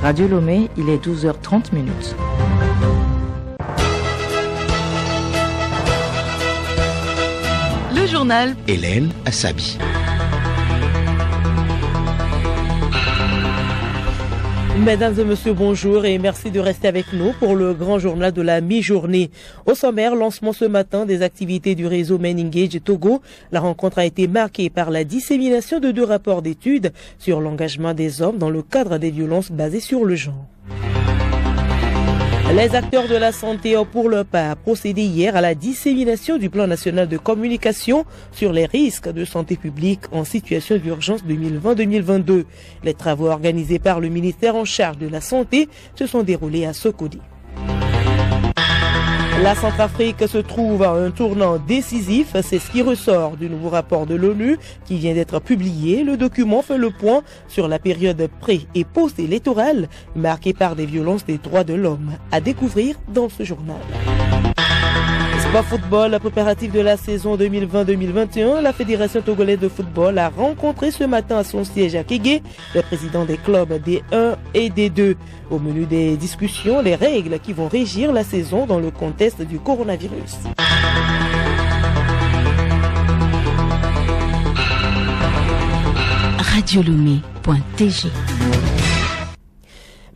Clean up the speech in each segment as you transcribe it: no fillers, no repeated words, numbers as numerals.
Radio Lomé, il est 12h30 minutes. Le journal Hélène Assabi. Mesdames et messieurs, bonjour et merci de rester avec nous pour le grand journal de la mi-journée. Au sommaire, lancement ce matin des activités du réseau Men Engage Togo. La rencontre a été marquée par la dissémination de 2 rapports d'études sur l'engagement des hommes dans le cadre des violences basées sur le genre. Les acteurs de la santé ont pour leur part procédé hier à la dissémination du plan national de communication sur les risques de santé publique en situation d'urgence 2020-2022. Les travaux organisés par le ministère en charge de la santé se sont déroulés à Sokodi. La Centrafrique se trouve à un tournant décisif, c'est ce qui ressort du nouveau rapport de l'ONU qui vient d'être publié. Le document fait le point sur la période pré- et post-électorale marquée par des violences des droits de l'homme. À découvrir dans ce journal. Sport football, préparatif de la saison 2020-2021, la Fédération togolaise de football a rencontré ce matin à son siège à Kégué les présidents des clubs D1 et D2. Au menu des discussions, les règles qui vont régir la saison dans le contexte du coronavirus. radiolomé.tg.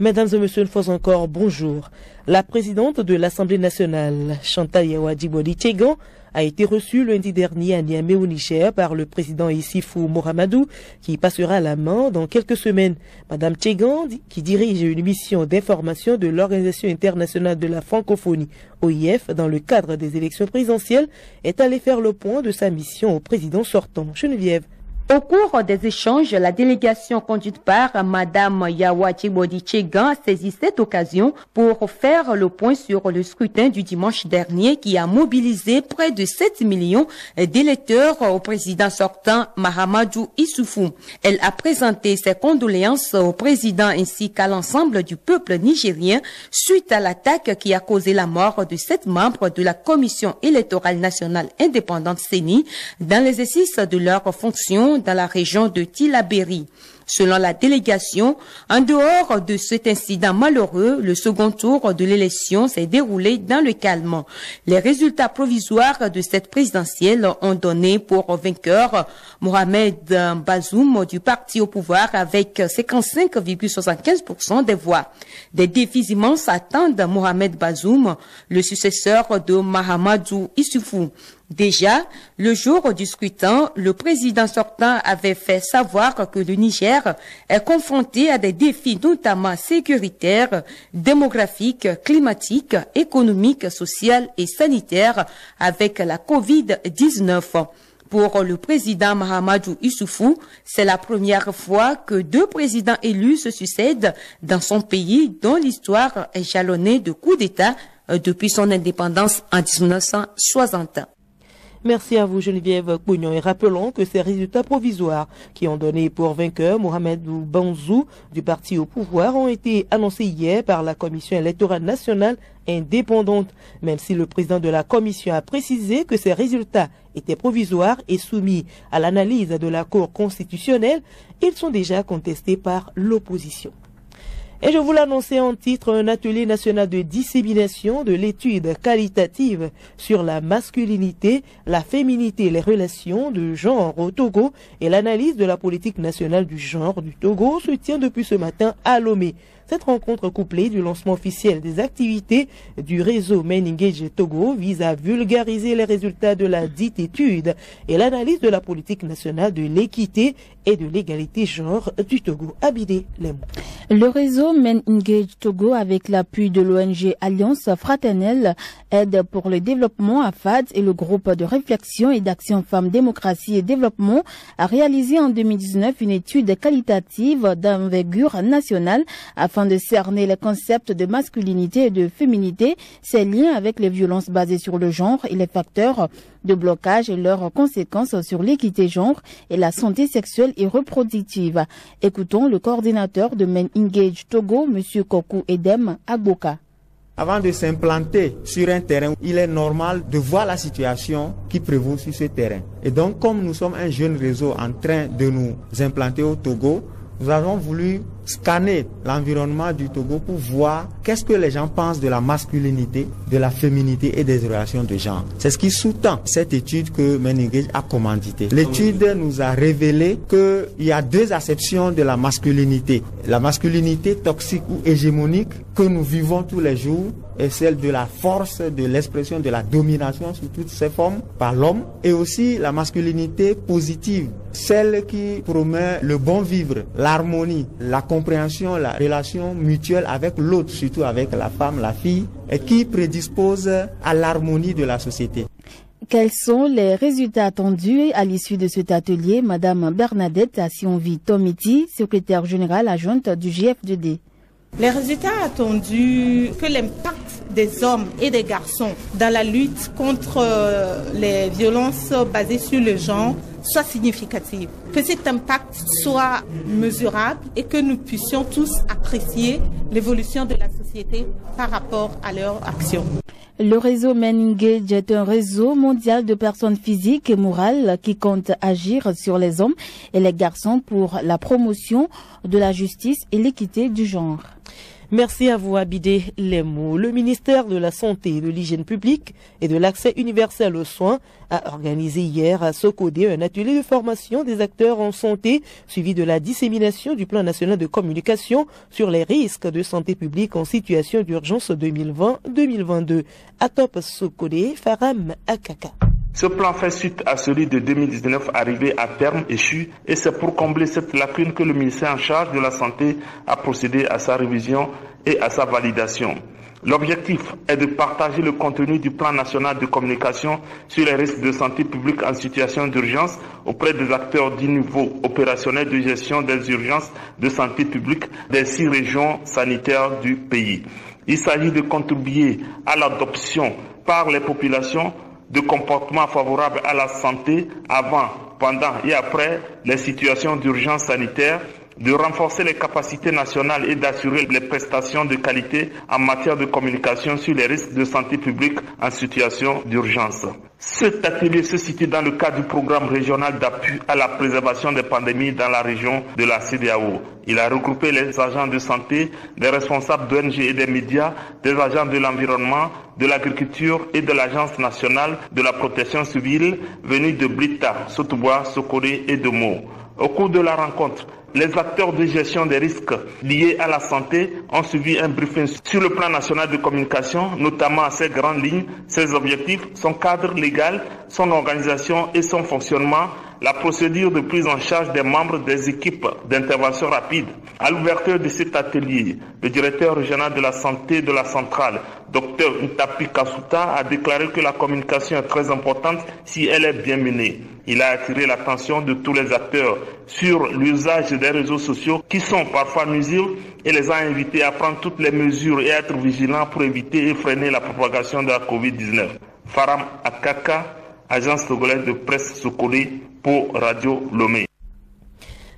Mesdames et messieurs, une fois encore, bonjour. La présidente de l'Assemblée nationale, Chantal Yawa Djibouti Tchegan, a été reçue lundi dernier à Niamey au Niger par le président Issifou Mohamedou, qui passera la main dans quelques semaines. Madame Tchegan, qui dirige une mission d'information de l'Organisation internationale de la francophonie, OIF, dans le cadre des élections présidentielles, est allée faire le point de sa mission au président sortant. Geneviève. Au cours des échanges, la délégation conduite par Madame Yawa Djibouti Tchegan a saisi cette occasion pour faire le point sur le scrutin du dimanche dernier qui a mobilisé près de 7 millions d'électeurs au président sortant Mahamadou Issoufou. Elle a présenté ses condoléances au président ainsi qu'à l'ensemble du peuple nigérien suite à l'attaque qui a causé la mort de 7 membres de la Commission électorale nationale indépendante CENI dans l'exercice de leurs fonctions dans la région de Tillabéri. Selon la délégation, en dehors de cet incident malheureux, le second tour de l'élection s'est déroulé dans le calme. Les résultats provisoires de cette présidentielle ont donné pour vainqueur Mohamed Bazoum du parti au pouvoir avec 55,75% des voix. Des défis immenses attendent Mohamed Bazoum, le successeur de Mahamadou Issoufou. Déjà, le jour du scrutin, le président sortant avait fait savoir que le Niger est confronté à des défis notamment sécuritaires, démographiques, climatiques, économiques, sociaux et sanitaires avec la COVID-19. Pour le président Mahamadou Issoufou, c'est la première fois que 2 présidents élus se succèdent dans son pays dont l'histoire est jalonnée de coups d'État depuis son indépendance en 1960. Merci à vous Geneviève Pognon et rappelons que ces résultats provisoires qui ont donné pour vainqueur Mohamedou Banzou du parti au pouvoir ont été annoncés hier par la Commission électorale nationale indépendante, même si le président de la commission a précisé que ces résultats étaient provisoires et soumis à l'analyse de la Cour constitutionnelle, ils sont déjà contestés par l'opposition. Et je vous l'annonçais en titre, un atelier national de dissémination de l'étude qualitative sur la masculinité, la féminité et les relations de genre au Togo et l'analyse de la politique nationale du genre du Togo se tient depuis ce matin à Lomé. Cette rencontre couplée du lancement officiel des activités du réseau Men Engage Togo vise à vulgariser les résultats de la dite étude et l'analyse de la politique nationale de l'équité et de l'égalité genre du Togo. Abidé Lemou. Le réseau Men Engage Togo, avec l'appui de l'ONG Alliance Fraternelle, Aide pour le développement AFAD et le groupe de réflexion et d'action Femmes, Démocratie et Développement, a réalisé en 2019 une étude qualitative d'envergure nationale afin de cerner les concepts de masculinité et de féminité, ses liens avec les violences basées sur le genre et les facteurs de blocage et leurs conséquences sur l'équité genre et la santé sexuelle et reproductive. Écoutons le coordinateur de Men Engage Togo, M. Kokou Edem Agboka. Avant de s'implanter sur un terrain, il est normal de voir la situation qui prévaut sur ce terrain. Et donc, comme nous sommes un jeune réseau en train de nous implanter au Togo, nous avons voulu scanner l'environnement du Togo pour voir qu'est-ce que les gens pensent de la masculinité, de la féminité et des relations de genre. C'est ce qui sous-tend cette étude que Meningage a commanditée. L'étude nous a révélé qu'il y a deux acceptions de la masculinité. La masculinité toxique ou hégémonique que nous vivons tous les jours est celle de la force, de l'expression, de la domination sous toutes ses formes par l'homme, et aussi la masculinité positive, celle qui promeut le bon vivre, l'harmonie, la compréhension, la relation mutuelle avec l'autre, surtout avec la femme, la fille, et qui prédispose à l'harmonie de la société. Quels sont les résultats attendus à l'issue de cet atelier? Madame Bernadette Assionvi-Tomiti, secrétaire générale adjointe du GF2D. Les résultats attendus, que l'impact des hommes et des garçons dans la lutte contre les violences basées sur le genre soit significatif, que cet impact soit mesurable et que nous puissions tous apprécier l'évolution de la société par rapport à leur action. Le réseau Meningage est un réseau mondial de personnes physiques et morales qui compte agir sur les hommes et les garçons pour la promotion de la justice et l'équité du genre. Merci à vous, Abidé Lemou. Le ministère de la Santé, de l'Hygiène publique et de l'Accès universel aux soins a organisé hier à Sokodé un atelier de formation des acteurs en santé suivi de la dissémination du plan national de communication sur les risques de santé publique en situation d'urgence 2020-2022. À Top Sokodé, Faram Akaka. Ce plan fait suite à celui de 2019 arrivé à terme échu, et c'est pour combler cette lacune que le ministère en charge de la Santé a procédé à sa révision et à sa validation. L'objectif est de partager le contenu du plan national de communication sur les risques de santé publique en situation d'urgence auprès des acteurs du niveau opérationnel de gestion des urgences de santé publique des 6 régions sanitaires du pays. Il s'agit de contribuer à l'adoption par les populations de comportements favorables à la santé avant, pendant et après les situations d'urgence sanitaire, de renforcer les capacités nationales et d'assurer les prestations de qualité en matière de communication sur les risques de santé publique en situation d'urgence. Cet atelier se situe dans le cadre du programme régional d'appui à la préservation des pandémies dans la région de la CEDEAO. Il a regroupé les agents de santé, des responsables d'ONG et des médias, des agents de l'environnement, de l'agriculture et de l'Agence nationale de la protection civile venus de Blita, Sotobois, Sokoré et de Mo. Au cours de la rencontre, les acteurs de gestion des risques liés à la santé ont suivi un briefing sur le plan national de communication, notamment ses grandes lignes, ses objectifs, son cadre légal, son organisation et son fonctionnement, la procédure de prise en charge des membres des équipes d'intervention rapide. À l'ouverture de cet atelier, le directeur régional de la santé de la centrale, Dr Ntapi Kasuta, a déclaré que la communication est très importante si elle est bien menée. Il a attiré l'attention de tous les acteurs sur l'usage des réseaux sociaux qui sont parfois nuisibles et les a invités à prendre toutes les mesures et à être vigilants pour éviter et freiner la propagation de la Covid-19. Faram Akaka, agence togolaise de presse Sokolé pour Radio Lomé.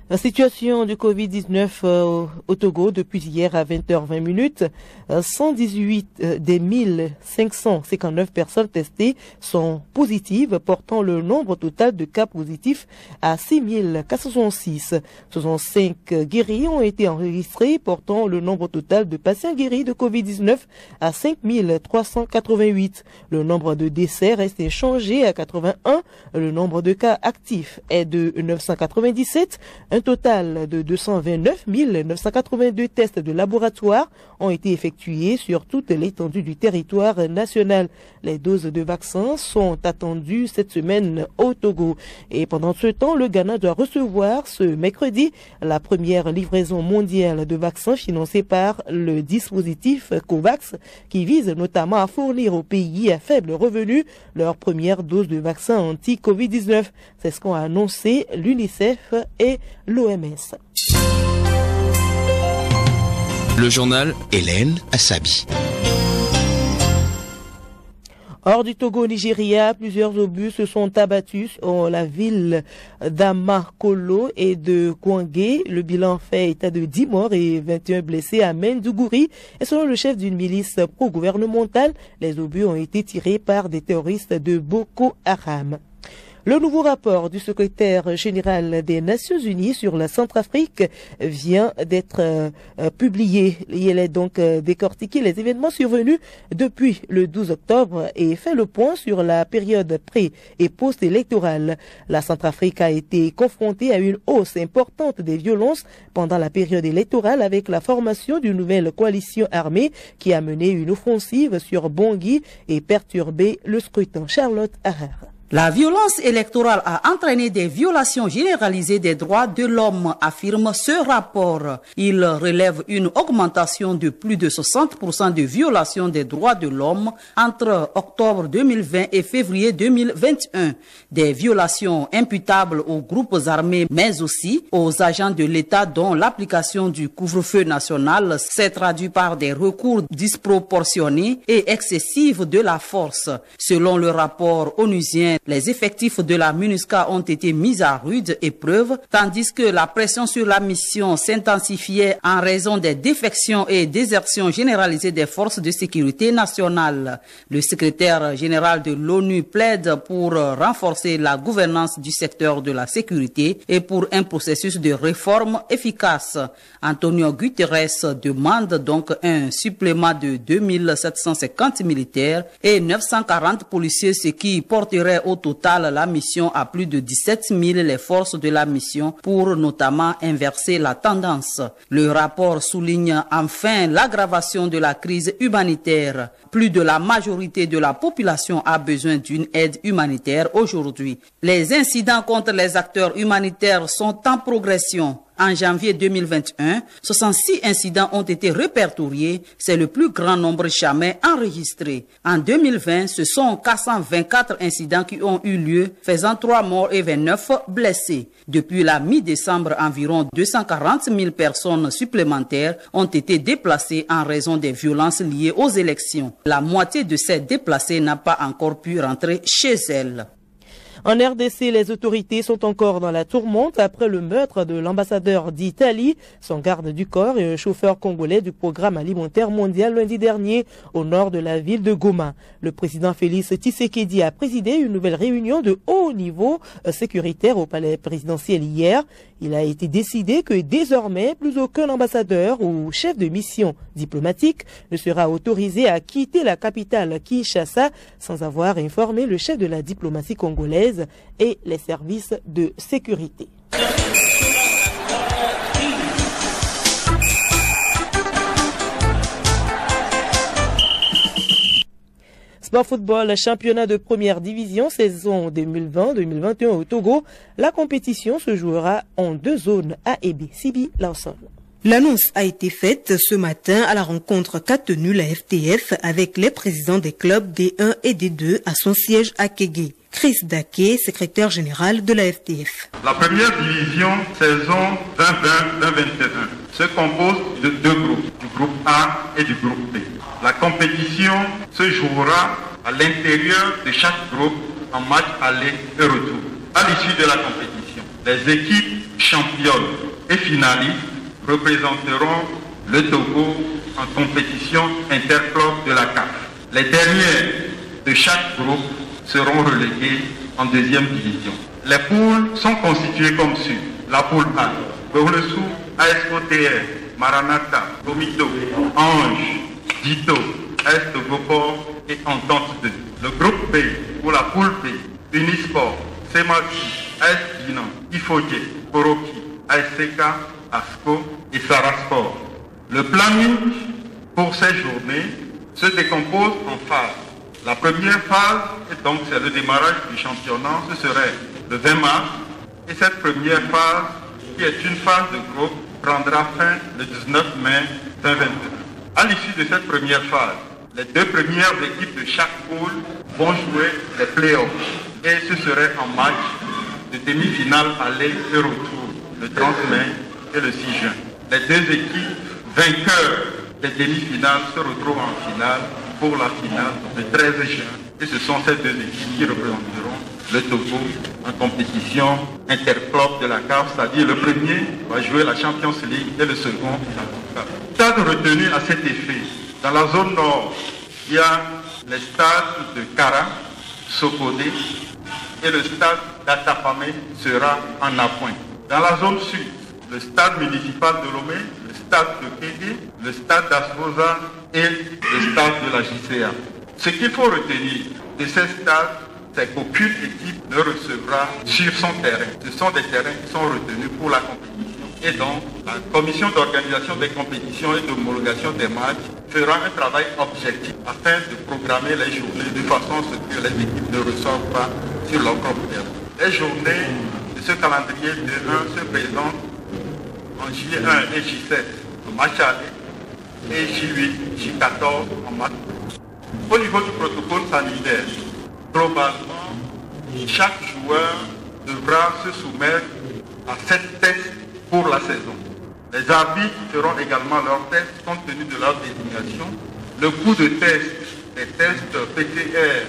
La situation du Covid-19 au Togo depuis hier à 20h20, 118 des 1559 personnes testées sont positives, portant le nombre total de cas positifs à 6466. 65 guéris ont été enregistrés, portant le nombre total de patients guéris de Covid-19 à 5388. Le nombre de décès reste inchangé à 81. Le nombre de cas actifs est de 997. Un total de 229 982 tests de laboratoire ont été effectués sur toute l'étendue du territoire national. Les doses de vaccins sont attendues cette semaine au Togo. Et pendant ce temps, le Ghana doit recevoir ce mercredi la première livraison mondiale de vaccins financée par le dispositif COVAX qui vise notamment à fournir aux pays à faible revenu leur première dose de vaccin anti-Covid-19. C'est ce qu'ont annoncé l'UNICEF et l'OMS. Le journal Hélène Assabi. Hors du Togo au Nigeria, plusieurs obus se sont abattus dans la ville d'Amakolo et de Kouangé. Le bilan fait état de 10 morts et 21 blessés à Maiduguri. Et selon le chef d'une milice pro-gouvernementale, les obus ont été tirés par des terroristes de Boko Haram. Le nouveau rapport du secrétaire général des Nations Unies sur la Centrafrique vient d'être publié. Il est donc décortiqué les événements survenus depuis le 12 octobre et fait le point sur la période pré- et post-électorale. La Centrafrique a été confrontée à une hausse importante des violences pendant la période électorale avec la formation d'une nouvelle coalition armée qui a mené une offensive sur Bangui et perturbé le scrutin. Charlotte Harrer. La violence électorale a entraîné des violations généralisées des droits de l'homme, affirme ce rapport. Il relève une augmentation de plus de 60% de violations des droits de l'homme entre octobre 2020 et février 2021. Des violations imputables aux groupes armés, mais aussi aux agents de l'État dont l'application du couvre-feu national s'est traduite par des recours disproportionnés et excessifs de la force. Selon le rapport onusien, les effectifs de la MINUSCA ont été mis à rude épreuve, tandis que la pression sur la mission s'intensifiait en raison des défections et désertions généralisées des forces de sécurité nationale. Le secrétaire général de l'ONU plaide pour renforcer la gouvernance du secteur de la sécurité et pour un processus de réforme efficace. Antonio Guterres demande donc un supplément de 2750 militaires et 940 policiers, ce qui porterait au total la mission à plus de 17 000 les forces de la mission pour notamment inverser la tendance. Le rapport souligne enfin l'aggravation de la crise humanitaire. Plus de la majorité de la population a besoin d'une aide humanitaire aujourd'hui. Les incidents contre les acteurs humanitaires sont en progression. En janvier 2021, 66 incidents ont été répertoriés. C'est le plus grand nombre jamais enregistré. En 2020, ce sont 424 incidents qui ont eu lieu, faisant 3 morts et 29 blessés. Depuis la mi-décembre, environ 240 000 personnes supplémentaires ont été déplacées en raison des violences liées aux élections. La moitié de ces déplacés n'a pas encore pu rentrer chez elles. En RDC, les autorités sont encore dans la tourmente après le meurtre de l'ambassadeur d'Italie, son garde du corps et un chauffeur congolais du programme alimentaire mondial lundi dernier au nord de la ville de Goma. Le président Félix Tshisekedi a présidé une nouvelle réunion de haut niveau sécuritaire au palais présidentiel hier. Il a été décidé que désormais, plus aucun ambassadeur ou chef de mission diplomatique ne sera autorisé à quitter la capitale Kinshasa sans avoir informé le chef de la diplomatie congolaise et les services de sécurité. Sport football, championnat de première division, saison 2020-2021 au Togo. La compétition se jouera en 2 zones, A et B. Sibi Lawson. L'annonce a été faite ce matin à la rencontre qu'a tenue la FTF avec les présidents des clubs D1 et D2 à son siège à Kégué. Chris Daké, secrétaire général de la FTF. La première division, saison 2020-2021, se compose de 2 groupes, du groupe A et du groupe B. La compétition se jouera à l'intérieur de chaque groupe en match aller et retour. À l'issue de la compétition, les équipes championnes et finalistes représenteront le Togo en compétition interclub de la CAF. Les dernières de chaque groupe seront relégués en 2e division. Les poules sont constituées comme suit. La poule A, Gohlesu, ASOTR, Maranatha, Comito, Ange, Dito, Est Gopor et Entente 2. Le groupe B, pour la poule B, Unisport, Semaki, AS Dinan, Ifodje, Koroki, ASK, ASCO et Sarasport. Le planning pour ces journées se décompose en phases. La première phase, et donc c'est le démarrage du championnat, ce serait le 20 mars. Et cette première phase, qui est une phase de groupe, prendra fin le 19 mai 2022. À l'issue de cette première phase, les 2 premières équipes de chaque poule vont jouer les playoffs. Et ce serait en match de demi-finale aller et retour, le 30 mai et le 6 juin. Les 2 équipes vainqueurs des demi-finales se retrouvent en finale pour la finale le 13 juin. Et ce sont ces 2 équipes qui représenteront le Togo en compétition interclub de la CAF, c'est-à-dire le premier va jouer la Champions League et le second la CONCACAF. Stade retenu à cet effet. Dans la zone nord, il y a les stades de Kara, Sokodé et le stade d'Atapamé sera en appoint. Dans la zone sud, le stade municipal de Lomé, le stade de Kédé, le stade d'Asrosa et le stade de la JCA. Ce qu'il faut retenir de ces stades, c'est qu'aucune équipe ne recevra sur son terrain. Ce sont des terrains qui sont retenus pour la compétition. Et donc, la commission d'organisation des compétitions et d'homologation des matchs fera un travail objectif afin de programmer les journées de façon à ce que les équipes ne reçoivent pas sur leur propre terrain. Les journées de ce calendrier de 1 se présentent en J1 et J7 en match aller et J8, J14 en match. Au niveau du protocole sanitaire, globalement, chaque joueur devra se soumettre à 7 tests pour la saison. Les arbitres feront également leurs tests compte tenu de leur désignation. Le coût de test, les tests PCR,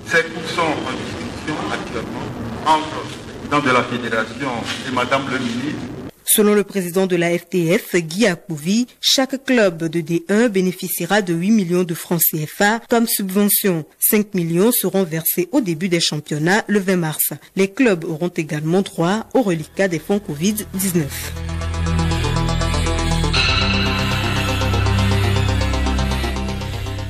ces coûts sont en discussion actuellement entre le président de la fédération et Madame le ministre. Selon le président de la FTF, Guy Akouvi, chaque club de D1 bénéficiera de 8 millions de francs CFA comme subvention. 5 millions seront versés au début des championnats le 20 mars. Les clubs auront également droit au reliquat des fonds Covid-19.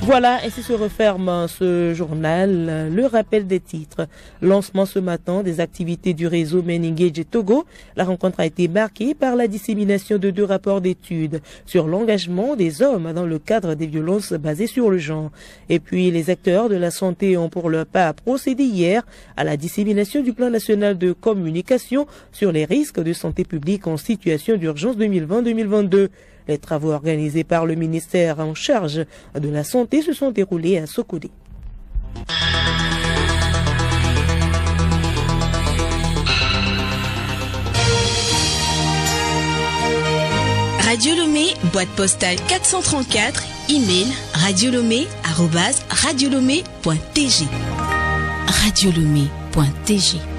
Voilà, ainsi se referme ce journal. Le rappel des titres. Lancement ce matin des activités du réseau Men Engage Togo. La rencontre a été marquée par la dissémination de 2 rapports d'études sur l'engagement des hommes dans le cadre des violences basées sur le genre. Et puis, les acteurs de la santé ont pour leur part procédé hier à la dissémination du plan national de communication sur les risques de santé publique en situation d'urgence 2020-2022. Les travaux organisés par le ministère en charge de la Santé se sont déroulés à Sokodé. Radio Lomé, boîte postale 434, email radiolomé@radiolomé.tg. radiolomé.tg